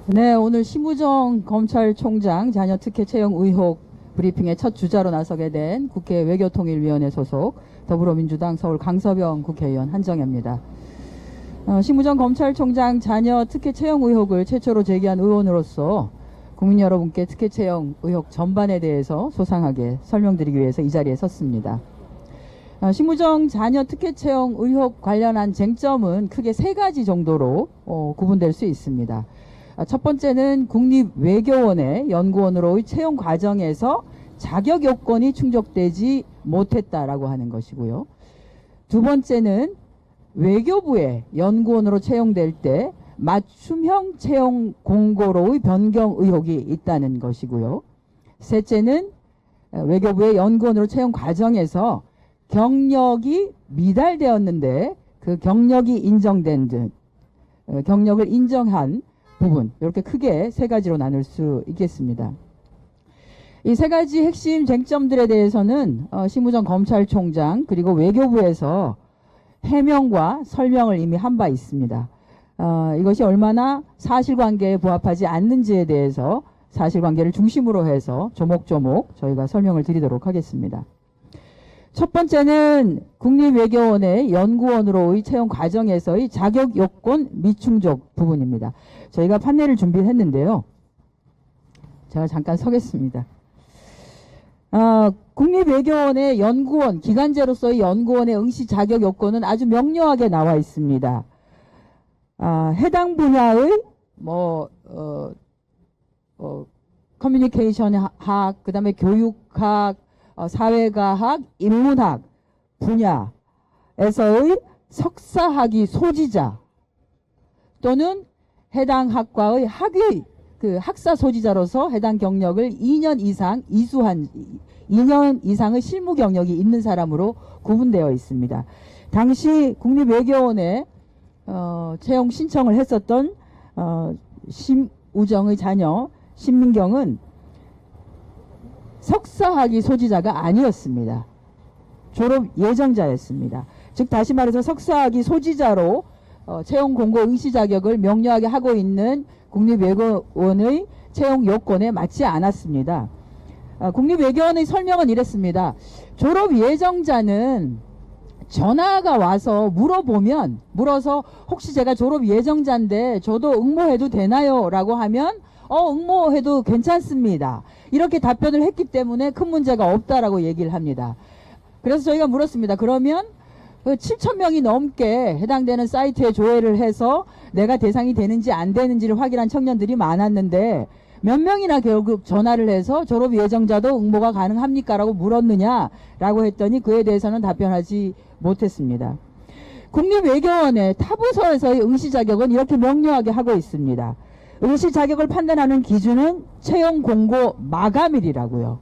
네, 오늘 심우정 검찰총장 자녀 특혜 채용 의혹 브리핑의 첫 주자로 나서게 된 국회 외교통일위원회 소속 더불어민주당 서울 강서병 국회의원 한정혜입니다. 심우정 검찰총장 자녀 특혜 채용 의혹을 최초로 제기한 의원으로서 국민 여러분께 특혜 채용 의혹 전반에 대해서 소상하게 설명드리기 위해서 이 자리에 섰습니다. 심우정 자녀 특혜 채용 의혹 관련한 쟁점은 크게 세 가지 정도로 구분될 수 있습니다. 첫 번째는 국립외교원의 연구원으로의 채용 과정에서 자격 요건이 충족되지 못했다라고 하는 것이고요. 두 번째는 외교부의 연구원으로 채용될 때 맞춤형 채용 공고로의 변경 의혹이 있다는 것이고요. 셋째는 외교부의 연구원으로 채용 과정에서 경력이 미달되었는데 그 경력이 인정된 등 경력을 인정한 부분, 이렇게 크게 세 가지로 나눌 수 있겠습니다. 이 세 가지 핵심 쟁점들에 대해서는 심우정 검찰총장 그리고 외교부에서 해명과 설명을 이미 한 바 있습니다. 이것이 얼마나 사실관계에 부합하지 않는지에 대해서 사실관계를 중심으로 해서 조목조목 저희가 설명을 드리도록 하겠습니다. 첫 번째는 국립외교원의 연구원으로의 채용 과정에서의 자격 요건 미충족 부분입니다. 저희가 판넬을 준비했는데요. 제가 잠깐 서겠습니다. 국립외교원의 연구원, 기간제로서의 연구원의 응시 자격 요건은 아주 명료하게 나와 있습니다. 해당 분야의 커뮤니케이션 학, 그다음에 교육학, 사회과학, 인문학 분야에서의 석사학위 소지자 또는 해당 학과의 학위 학사 소지자로서 해당 경력을 2년 이상 이수한 2년 이상의 실무 경력이 있는 사람으로 구분되어 있습니다. 당시 국립외교원에 채용 신청을 했었던 심우정의 자녀 신민경은 석사학위 소지자가 아니었습니다. 졸업 예정자였습니다. 즉 다시 말해서 석사학위 소지자로 채용 공고 응시 자격을 명료하게 하고 있는 국립외교원의 채용 요건에 맞지 않았습니다. 국립외교원의 설명은 이랬습니다. 졸업 예정자는 전화가 와서 물어서 혹시 제가 졸업 예정자인데 저도 응모해도 되나요? 라고 하면 응모해도 괜찮습니다. 이렇게 답변을 했기 때문에 큰 문제가 없다라고 얘기를 합니다. 그래서 저희가 물었습니다. 그러면 7,000명이 넘게 해당되는 사이트에 조회를 해서 내가 대상이 되는지 안 되는지를 확인한 청년들이 많았는데 몇 명이나 결국 전화를 해서 졸업 예정자도 응모가 가능합니까? 라고 물었느냐라고 했더니 그에 대해서는 답변하지 못했습니다. 국립외교원의 타부서에서의 응시 자격은 이렇게 명료하게 하고 있습니다. 응시 자격을 판단하는 기준은 채용 공고 마감일이라고요.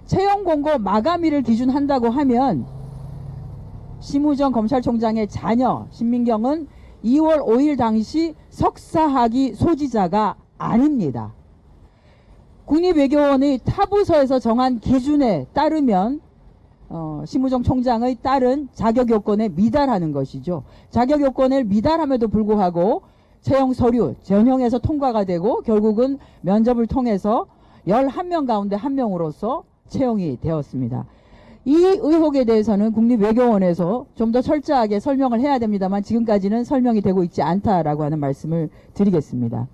채용 공고 마감일을 기준한다고 하면 심우정 검찰총장의 자녀 신민경은 2월 5일 당시 석사학위 소지자가 아닙니다. 국립외교원의 타부서에서 정한 기준에 따르면 심우정 총장의 딸은 자격 요건에 미달하는 것이죠. 자격 요건을 미달함에도 불구하고 채용 서류 전형에서 통과가 되고 결국은 면접을 통해서 11명 가운데 1명으로서 채용이 되었습니다. 이 의혹에 대해서는 국립외교원에서 좀 더 철저하게 설명을 해야 됩니다만 지금까지는 설명이 되고 있지 않다라고 하는 말씀을 드리겠습니다.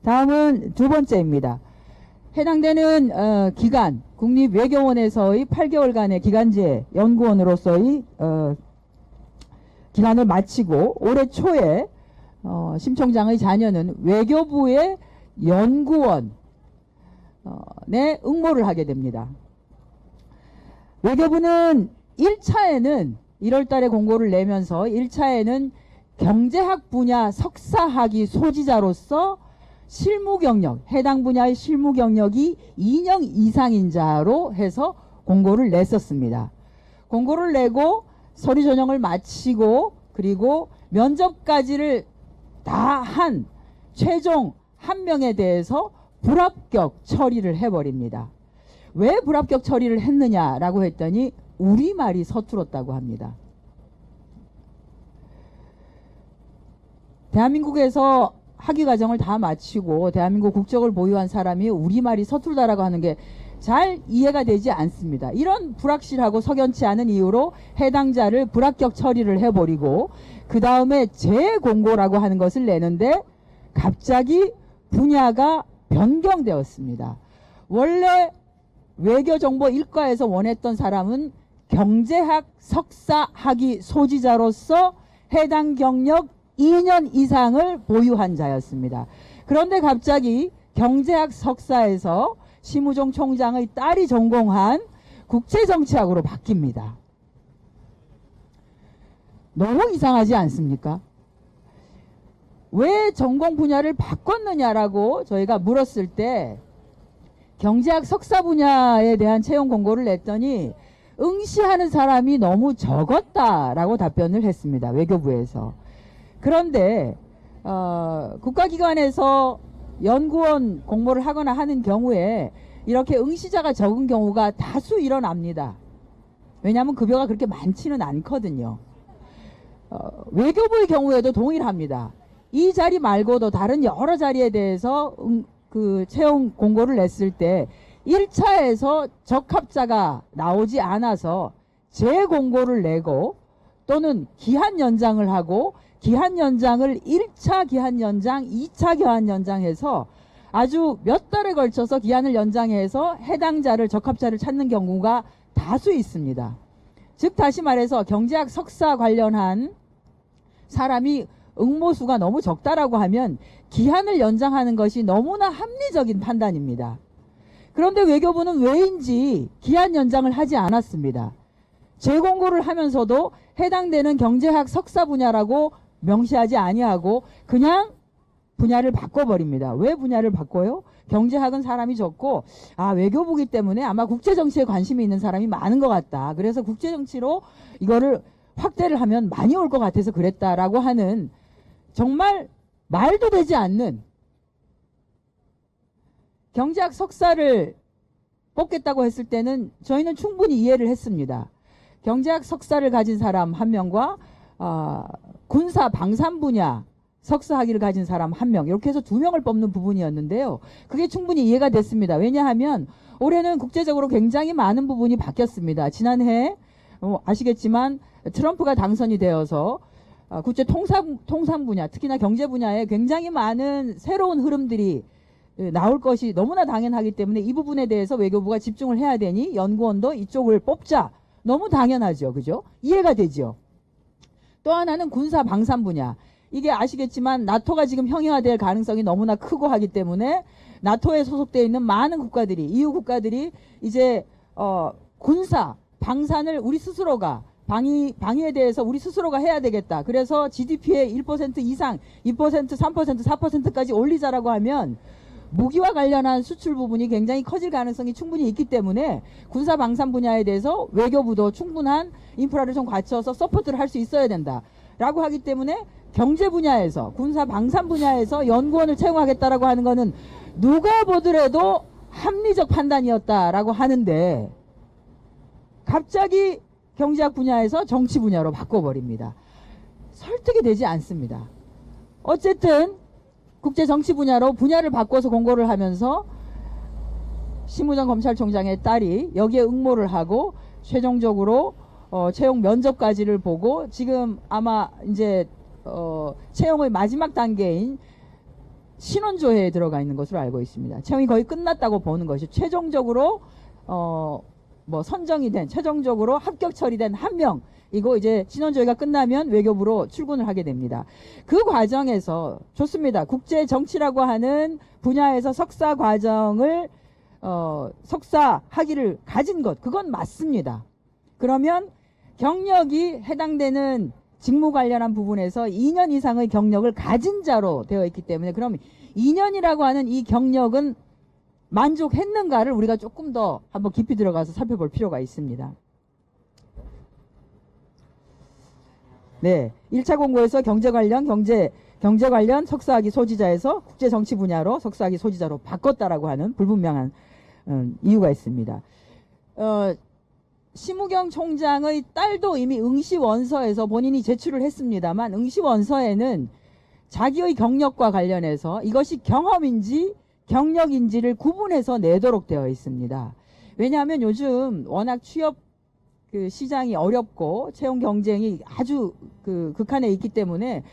다음은 두 번째입니다. 해당되는 기간, 국립외교원에서의 8개월간의 기간제 연구원으로서의 기간을 마치고 올해 초에 심 총장의 자녀는 외교부의 연구원에 응모를 하게 됩니다. 외교부는 1차에는 1월 달에 공고를 내면서 1차에는 경제학 분야 석사학위 소지자로서 실무 경력, 해당 분야의 실무 경력이 2년 이상인 자로 해서 공고를 냈었습니다. 공고를 내고 서류 전형을 마치고 그리고 면접까지를 다 한 최종 1명에 대해서 불합격 처리를 해버립니다. 왜 불합격 처리를 했느냐라고 했더니 우리말이 서툴었다고 합니다. 대한민국에서 학위 과정을 다 마치고 대한민국 국적을 보유한 사람이 우리말이 서툴다라고 하는 게 잘 이해가 되지 않습니다. 이런 불확실하고 석연치 않은 이유로 해당자를 불합격 처리를 해버리고 그 다음에 재공고라고 하는 것을 내는데 갑자기 분야가 변경되었습니다. 원래 외교정보 1과에서 원했던 사람은 경제학 석사 학위 소지자로서 해당 경력 2년 이상을 보유한 자였습니다. 그런데 갑자기 경제학 석사에서 심우정 총장의 딸이 전공한 국제정치학으로 바뀝니다. 너무 이상하지 않습니까? 왜 전공 분야를 바꿨느냐라고 저희가 물었을 때 경제학 석사 분야에 대한 채용 공고를 냈더니 응시하는 사람이 너무 적었다라고 답변을 했습니다. 외교부에서. 그런데 국가기관에서 연구원 공모를 하거나 하는 경우에 이렇게 응시자가 적은 경우가 다수 일어납니다. 왜냐하면 급여가 그렇게 많지는 않거든요. 외교부의 경우에도 동일합니다. 이 자리 말고도 다른 여러 자리에 대해서 그 채용 공고를 냈을 때 1차에서 적합자가 나오지 않아서 재공고를 내고 또는 기한 연장을 하고 기한 연장을 1차 기한 연장, 2차 기한 연장해서 아주 몇 달에 걸쳐서 기한을 연장해서 해당자를 적합자를 찾는 경우가 다수 있습니다. 즉 다시 말해서 경제학 석사 관련한 사람이 응모수가 너무 적다라고 하면 기한을 연장하는 것이 너무나 합리적인 판단입니다. 그런데 외교부는 왜인지 기한 연장을 하지 않았습니다. 재공고를 하면서도 해당되는 경제학 석사 분야라고 명시하지 아니하고 그냥 분야를 바꿔버립니다. 왜 분야를 바꿔요? 경제학은 사람이 적고 외교부기 때문에 아마 국제정치에 관심이 있는 사람이 많은 것 같다. 그래서 국제정치로 이거를 확대를 하면 많이 올 것 같아서 그랬다라고 하는 정말 말도 되지 않는 경제학 석사를 뽑겠다고 했을 때는 저희는 충분히 이해를 했습니다. 경제학 석사를 가진 사람 한 명과 군사 방산 분야 석사 학위를 가진 사람 한 명 이렇게 해서 2명을 뽑는 부분이었는데요. 그게 충분히 이해가 됐습니다. 왜냐하면 올해는 국제적으로 굉장히 많은 부분이 바뀌었습니다. 지난해 아시겠지만 트럼프가 당선이 되어서 국제 통상 분야 특히나 경제 분야에 굉장히 많은 새로운 흐름들이 나올 것이 너무나 당연하기 때문에 이 부분에 대해서 외교부가 집중을 해야 되니 연구원도 이쪽을 뽑자. 너무 당연하죠. 그죠? 이해가 되죠. 또 하나는 군사 방산 분야. 이게 아시겠지만 나토가 지금 형해화될 가능성이 너무나 크고 하기 때문에 나토에 소속되어 있는 많은 국가들이 EU 국가들이 이제 군사 방산을 우리 스스로가 방위에 대해서 우리 스스로가 해야 되겠다. 그래서 GDP의 1% 이상 2%, 3%, 4%까지 올리자라고 하면 무기와 관련한 수출 부분이 굉장히 커질 가능성이 충분히 있기 때문에 군사 방산 분야에 대해서 외교부도 충분한 인프라를 좀 갖춰서 서포트를 할 수 있어야 된다. 라고 하기 때문에 경제 분야에서 군사 방산 분야에서 연구원을 채용하겠다라고 하는 거는 누가 보더라도 합리적 판단이었다라고 하는데 갑자기 경제학 분야에서 정치 분야로 바꿔버립니다. 설득이 되지 않습니다. 어쨌든 국제 정치 분야로 분야를 바꿔서 공고를 하면서 심우정 검찰총장의 딸이 여기에 응모를 하고 최종적으로 채용 면접까지를 보고 지금 아마 이제 채용의 마지막 단계인 신원조회에 들어가 있는 것으로 알고 있습니다. 채용이 거의 끝났다고 보는 것이 최종적으로 선정이 된 최종적으로 합격 처리된 한 명 이거 이제 신원조회가 끝나면 외교부로 출근을 하게 됩니다. 그 과정에서 좋습니다. 국제 정치라고 하는 분야에서 석사 과정을 석사 학위를 가진 것 그건 맞습니다. 그러면 경력이 해당되는 직무 관련한 부분에서 2년 이상의 경력을 가진 자로 되어 있기 때문에 그럼 2년이라고 하는 이 경력은 만족했는가를 우리가 조금 더 한번 깊이 들어가서 살펴볼 필요가 있습니다. 네, 1차 공고에서 경제 관련 석사학위 소지자에서 국제정치 분야로 석사학위 소지자로 바꿨다라고 하는 불분명한 이유가 있습니다. 심우경 총장의 딸도 이미 응시 원서에서 본인이 제출을 했습니다만 응시 원서에는 자기의 경력과 관련해서 이것이 경험인지 경력인지를 구분해서 내도록 되어 있습니다. 왜냐하면 요즘 워낙 취업 시장이 어렵고 채용 경쟁이 아주 극한에 있기 때문에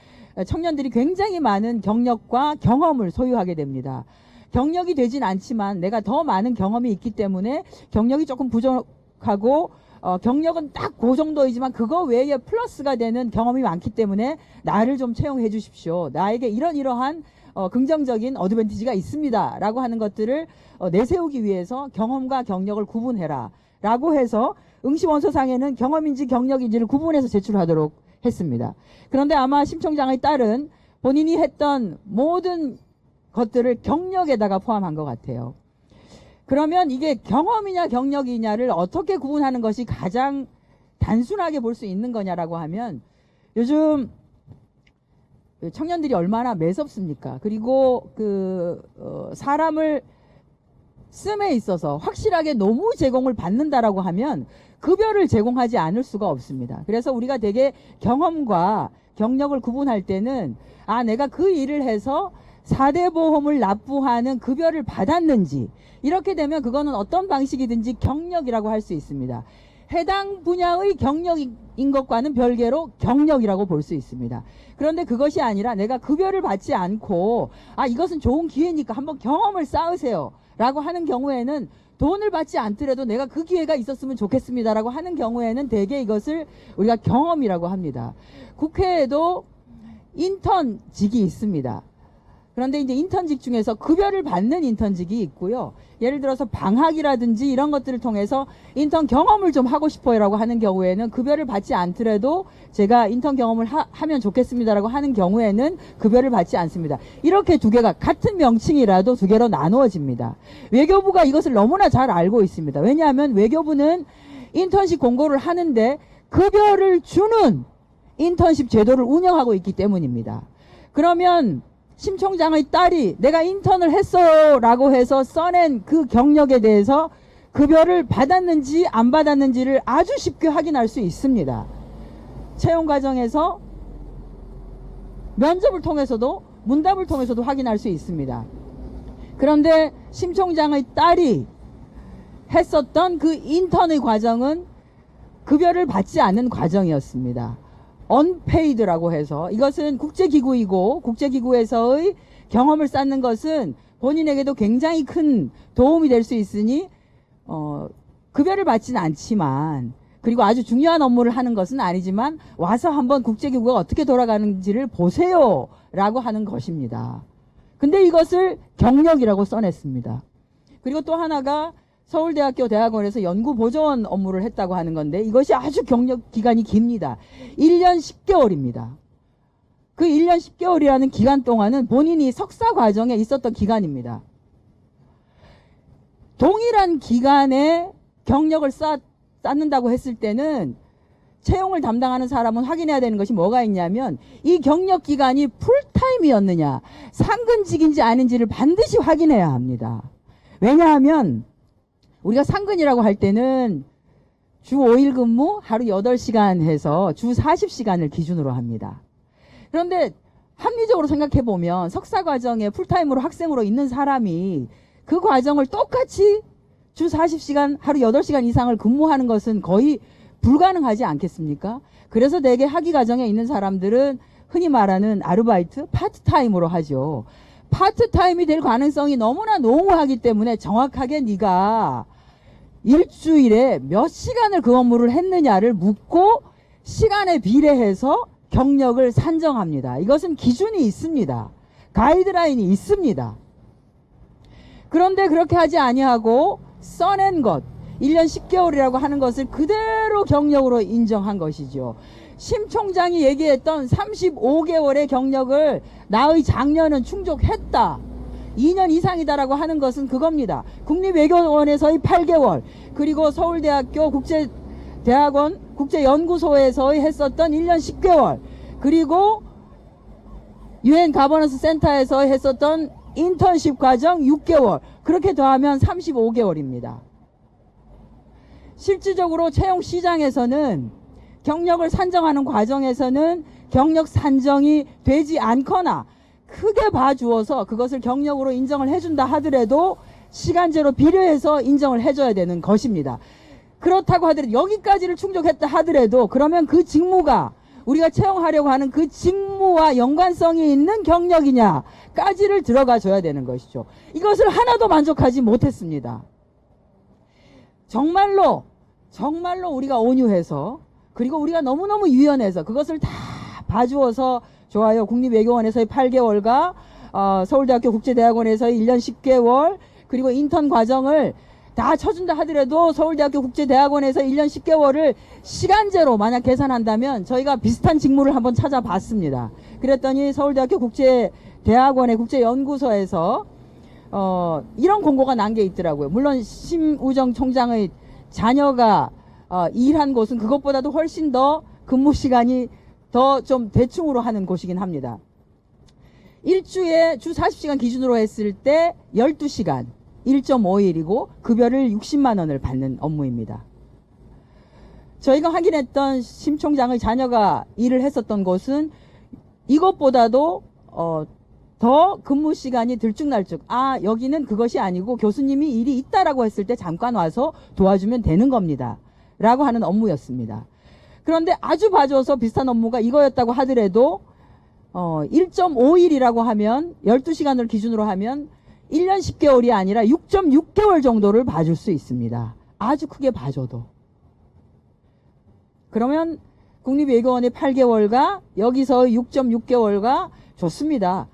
청년들이 굉장히 많은 경력과 경험을 소유하게 됩니다. 경력이 되진 않지만 내가 더 많은 경험이 있기 때문에 경력이 조금 부족하고 경력은 딱 그 정도이지만 그거 외에 플러스가 되는 경험이 많기 때문에 나를 좀 채용해 주십시오. 나에게 이러한 긍정적인 어드밴티지가 있습니다. 라고 하는 것들을 내세우기 위해서 경험과 경력을 구분해라. 라고 해서 응시원서상에는 경험인지 경력인지를 구분해서 제출하도록 했습니다. 그런데 아마 심 총장의 딸은 본인이 했던 모든 것들을 경력에다가 포함한 것 같아요. 그러면 이게 경험이냐 경력이냐를 어떻게 구분하는 것이 가장 단순하게 볼 수 있는 거냐라고 하면 요즘 청년들이 얼마나 매섭습니까? 그리고 사람을 씀에 있어서 확실하게 노무 제공을 받는다라고 하면 급여를 제공하지 않을 수가 없습니다. 그래서 우리가 되게 경험과 경력을 구분할 때는 내가 그 일을 해서 4대 보험을 납부하는 급여를 받았는지 이렇게 되면 그거는 어떤 방식이든지 경력이라고 할 수 있습니다. 해당 분야의 경력인 것과는 별개로 경력이라고 볼 수 있습니다. 그런데 그것이 아니라 내가 급여를 받지 않고 이것은 좋은 기회니까 한번 경험을 쌓으세요 라고 하는 경우에는 돈을 받지 않더라도 내가 그 기회가 있었으면 좋겠습니다 라고 하는 경우에는 대개 이것을 우리가 경험이라고 합니다. 국회에도 인턴직이 있습니다. 그런데 이제 인턴직 중에서 급여를 받는 인턴직이 있고요. 예를 들어서 방학이라든지 이런 것들을 통해서 인턴 경험을 좀 하고 싶어요 라고 하는 경우에는 급여를 받지 않더라도 제가 인턴 경험을 하면 좋겠습니다 라고 하는 경우에는 급여를 받지 않습니다. 이렇게 두 개가 같은 명칭이라도 두 개로 나누어집니다. 외교부가 이것을 너무나 잘 알고 있습니다. 왜냐하면 외교부는 인턴십 공고를 하는데 급여를 주는 인턴십 제도를 운영하고 있기 때문입니다. 그러면 심 총장의 딸이 내가 인턴을 했어요 라고 해서 써낸 그 경력에 대해서 급여를 받았는지 안 받았는지를 아주 쉽게 확인할 수 있습니다. 채용 과정에서 면접을 통해서도 문답을 통해서도 확인할 수 있습니다. 그런데 심 총장의 딸이 했었던 그 인턴의 과정은 급여를 받지 않는 과정이었습니다. 언페이드라고 해서 이것은 국제기구이고 국제기구에서의 경험을 쌓는 것은 본인에게도 굉장히 큰 도움이 될 수 있으니 급여를 받지는 않지만 그리고 아주 중요한 업무를 하는 것은 아니지만 와서 한번 국제기구가 어떻게 돌아가는지를 보세요 라고 하는 것입니다. 근데 이것을 경력이라고 써냈습니다. 그리고 또 하나가 서울대학교 대학원에서 연구보조원 업무를 했다고 하는 건데 이것이 아주 경력 기간이 깁니다. 1년 10개월입니다. 그 1년 10개월이라는 기간 동안은 본인이 석사 과정에 있었던 기간입니다. 동일한 기간에 경력을 쌓는다고 했을 때는 채용을 담당하는 사람은 확인해야 되는 것이 뭐가 있냐면 이 경력 기간이 풀타임이었느냐 상근직인지 아닌지를 반드시 확인해야 합니다. 왜냐하면 우리가 상근이라고 할 때는 주 5일 근무 하루 8시간 해서 주 40시간을 기준으로 합니다. 그런데 합리적으로 생각해 보면 석사 과정에 풀타임으로 학생으로 있는 사람이 그 과정을 똑같이 주 40시간 하루 8시간 이상을 근무하는 것은 거의 불가능하지 않겠습니까? 그래서 대개 학위 과정에 있는 사람들은 흔히 말하는 아르바이트, 파트타임으로 하죠. 파트타임이 될 가능성이 너무나 농후하기 때문에 정확하게 네가 일주일에 몇 시간을 그 업무를 했느냐를 묻고 시간에 비례해서 경력을 산정합니다. 이것은 기준이 있습니다. 가이드라인이 있습니다. 그런데 그렇게 하지 아니하고 써낸 것 1년 10개월이라고 하는 것을 그대로 경력으로 인정한 것이죠. 심 총장이 얘기했던 35개월의 경력을 나의 장년은 충족했다. 2년 이상이다라고 하는 것은 그겁니다. 국립외교원에서의 8개월, 그리고 서울대학교 국제대학원 국제연구소에서의 했었던 1년 10개월, 그리고 UN 가버넌스 센터에서 했었던 인턴십 과정 6개월, 그렇게 더하면 35개월입니다. 실질적으로 채용 시장에서는 경력을 산정하는 과정에서는 경력 산정이 되지 않거나 크게 봐주어서 그것을 경력으로 인정을 해준다 하더라도 시간제로 비례해서 인정을 해줘야 되는 것입니다. 그렇다고 하더라도 여기까지를 충족했다 하더라도 그러면 그 직무가 우리가 채용하려고 하는 그 직무와 연관성이 있는 경력이냐까지를 들어가 줘야 되는 것이죠. 이것을 하나도 만족하지 못했습니다. 정말로 우리가 온유해서 그리고 우리가 너무너무 유연해서 그것을 다 봐주어서 좋아요. 국립외교원에서의 8개월과 서울대학교 국제대학원에서의 1년 10개월 그리고 인턴 과정을 다 쳐준다 하더라도 서울대학교 국제대학원에서 1년 10개월을 시간제로 만약 계산한다면 저희가 비슷한 직무를 한번 찾아봤습니다. 그랬더니 서울대학교 국제대학원의 국제연구소에서 이런 공고가 난 게 있더라고요. 물론 심우정 총장의 자녀가 일한 곳은 그것보다도 훨씬 더 근무 시간이 더 좀 대충으로 하는 곳이긴 합니다. 일주에 주 40시간 기준으로 했을 때 12시간 1.5일이고 급여를 60만 원을 받는 업무입니다. 저희가 확인했던 심 총장의 자녀가 일을 했었던 곳은 이것보다도 더 근무 시간이 들쭉날쭉 여기는 그것이 아니고 교수님이 일이 있다라고 했을 때 잠깐 와서 도와주면 되는 겁니다 라고 하는 업무였습니다. 그런데 아주 봐줘서 비슷한 업무가 이거였다고 하더라도 1.5일이라고 하면 12시간을 기준으로 하면 1년 10개월이 아니라 6.6개월 정도를 봐줄 수 있습니다. 아주 크게 봐줘도. 그러면 국립외교원의 8개월과 여기서의 6.6개월과 좋습니다.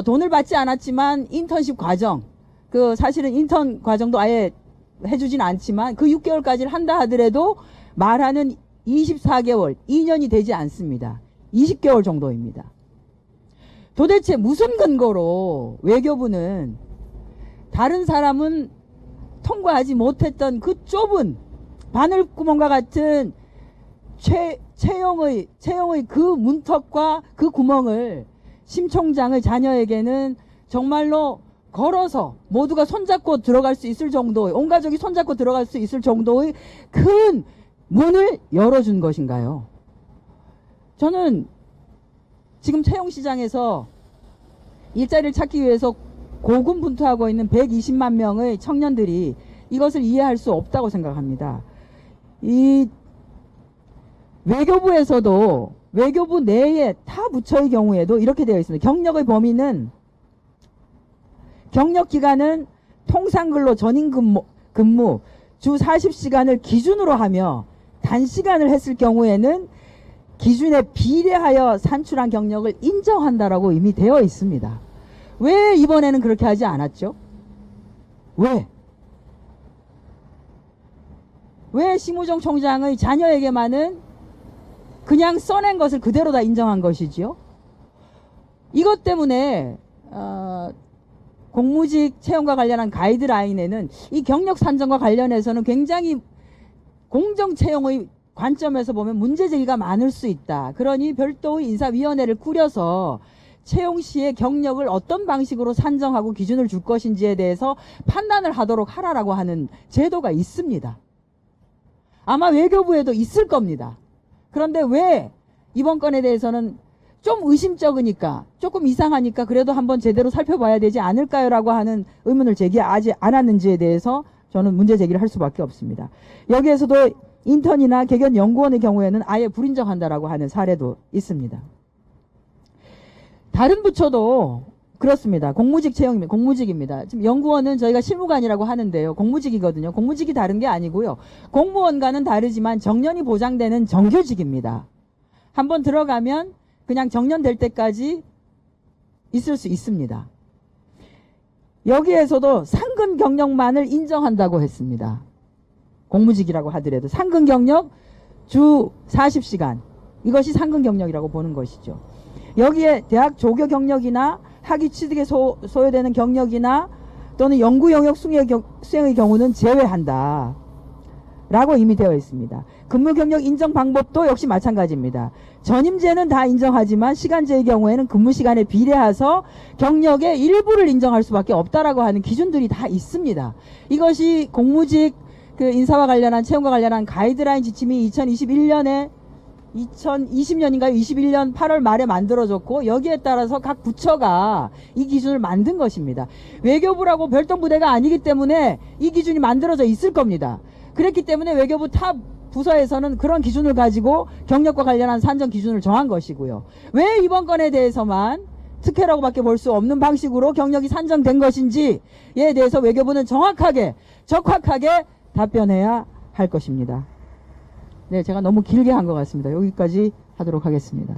돈을 받지 않았지만 인턴십 과정, 사실은 인턴 과정도 아예 해주진 않지만 그 6개월까지를 한다 하더라도 말하는 24개월, 2년이 되지 않습니다. 20개월 정도입니다. 도대체 무슨 근거로 외교부는 다른 사람은 통과하지 못했던 그 좁은 바늘구멍과 같은 채용의 그 문턱과 그 구멍을 심 총장의 자녀에게는 정말로 걸어서 모두가 손잡고 들어갈 수 있을 정도의 온 가족이 손잡고 들어갈 수 있을 정도의 큰 문을 열어준 것인가요? 저는 지금 채용시장에서 일자리를 찾기 위해서 고군분투하고 있는 120만 명의 청년들이 이것을 이해할 수 없다고 생각합니다. 이 외교부에서도 외교부 내에 타 부처의 경우에도 이렇게 되어 있습니다. 경력의 범위는 경력기간은 통상근로 전인 근무 주 40시간을 기준으로 하며 단시간을 했을 경우에는 기준에 비례하여 산출한 경력을 인정한다라고 이미 되어 있습니다. 왜 이번에는 그렇게 하지 않았죠? 왜 심우정 총장의 자녀에게만은 그냥 써낸 것을 그대로 다 인정한 것이지요? 이것 때문에 공무직 채용과 관련한 가이드라인에는 이 경력 산정과 관련해서는 굉장히 공정 채용의 관점에서 보면 문제 제기가 많을 수 있다. 그러니 별도의 인사위원회를 꾸려서 채용 시에 경력을 어떤 방식으로 산정하고 기준을 줄 것인지에 대해서 판단을 하도록 하라라고 하는 제도가 있습니다. 아마 외교부에도 있을 겁니다. 그런데 왜 이번 건에 대해서는 좀 의심쩍으니까 조금 이상하니까 그래도 한번 제대로 살펴봐야 되지 않을까요? 라고 하는 의문을 제기하지 않았는지에 대해서 저는 문제 제기를 할 수밖에 없습니다. 여기에서도 인턴이나 개견 연구원의 경우에는 아예 불인정한다라고 하는 사례도 있습니다. 다른 부처도 그렇습니다. 공무직 채용입니다. 공무직입니다. 지금 연구원은 저희가 실무관이라고 하는데요. 공무직이거든요. 공무직이 다른 게 아니고요. 공무원과는 다르지만 정년이 보장되는 정규직입니다. 한번 들어가면 그냥 정년될 때까지 있을 수 있습니다. 여기에서도 상근 경력만을 인정한다고 했습니다. 공무직이라고 하더라도 상근 경력 주 40시간 이것이 상근 경력이라고 보는 것이죠. 여기에 대학 조교 경력이나 학위 취득에 소요되는 경력이나 또는 연구 영역 수행의 경우는 제외한다 라고 이미 되어 있습니다. 근무 경력 인정 방법도 역시 마찬가지입니다. 전임제는 다 인정하지만 시간제의 경우에는 근무 시간에 비례해서 경력의 일부를 인정할 수밖에 없다라고 하는 기준들이 다 있습니다. 이것이 공무직 인사와 관련한 채용과 관련한 가이드라인 지침이 2021년에 2020년인가요? 21년 8월 말에 만들어졌고 여기에 따라서 각 부처가 이 기준을 만든 것입니다. 외교부라고 별도 부대가 아니기 때문에 이 기준이 만들어져 있을 겁니다. 그랬기 때문에 외교부 타 부서에서는 그런 기준을 가지고 경력과 관련한 산정 기준을 정한 것이고요. 왜 이번 건에 대해서만 특혜라고밖에 볼 수 없는 방식으로 경력이 산정된 것인지에 대해서 외교부는 정확하게 적확하게 답변해야 할 것입니다. 네, 제가 너무 길게 한 것 같습니다. 여기까지 하도록 하겠습니다.